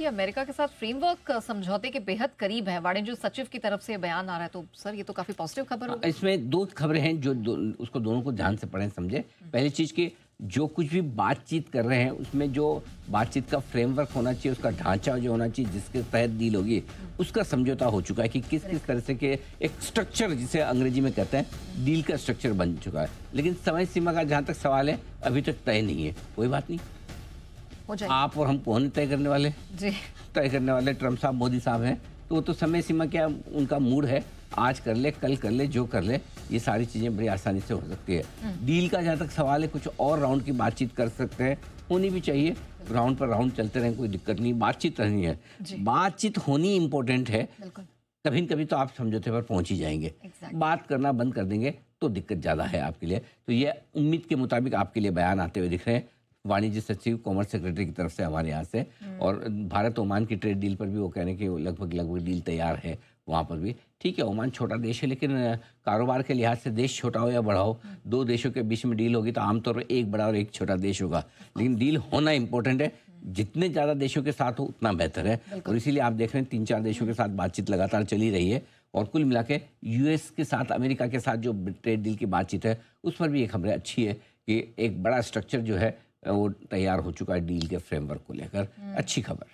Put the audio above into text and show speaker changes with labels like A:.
A: America के साथ framework समझौते के बेहद करीब है। वाणिज्य सचिव की तरफ से बयान आ रहा है, तो सर ये तो काफी पॉजिटिव खबर होगी।
B: इसमें दो खबरें हैं जो उसको दोनों को ध्यान से पढ़ें समझे। पहली चीज कि जो कुछ भी बातचीत कर रहे हैं उसमें जो बातचीत का फ्रेमवर्क होना चाहिए, उसका ढांचा जो होना चाहिए जिसके तहत डील होगी, उसका समझौता हो चुका है कि किस किस तरह से के एक स्ट्रक्चर जिसे अंग्रेजी में कहते हैं डील का स्ट्रक्चर बन चुका है। लेकिन समय सीमा का जहां तक सवाल है अभी तक तय नहीं है। कोई बात नहीं,
A: हो जाए
B: आप और हम कौन तय करने वाले?
A: जी।
B: तय करने वाले ट्रम्प साहब, मोदी साहब हैं। तो वो तो समय सीमा क्या उनका मूड है, आज कर ले कल कर ले जो कर ले, ये सारी चीजें बड़ी आसानी से हो सकती है। डील का जहाँ तक सवाल है कुछ और राउंड की बातचीत कर सकते हैं, होनी भी चाहिए। राउंड पर राउंड चलते रहें, कोई दिक्कत नहीं, बातचीत रहनी है। बातचीत होनी इंपॉर्टेंट है। कभी न कभी तो आप समझौते पर पहुंच ही जाएंगे। बात करना बंद कर देंगे तो दिक्कत ज़्यादा है आपके लिए। तो ये उम्मीद के मुताबिक आपके लिए बयान आते हुए दिख रहे हैं वाणिज्य सचिव कॉमर्स सेक्रेटरी की तरफ से हमारे यहाँ से। और भारत ओमान की ट्रेड डील पर भी वो कह रहे हैं कि लगभग डील तैयार है वहाँ पर भी। ठीक है, ओमान छोटा देश है, लेकिन कारोबार के लिहाज से देश छोटा हो या बड़ा हो, दो देशों के बीच में डील होगी तो आमतौर पर एक बड़ा और एक छोटा देश होगा, लेकिन डील होना इंपॉर्टेंट है। जितने ज़्यादा देशों के साथ हो उतना बेहतर है। और इसीलिए आप देख रहे हैं 3-4 देशों के साथ बातचीत लगातार चली रही है। और कुल मिला के यूएस के साथ, अमेरिका के साथ जो ट्रेड डील की बातचीत है उस पर भी ये खबरें अच्छी है कि एक बड़ा स्ट्रक्चर जो है वो तैयार हो चुका है डील के फ्रेमवर्क को लेकर। अच्छी खबर।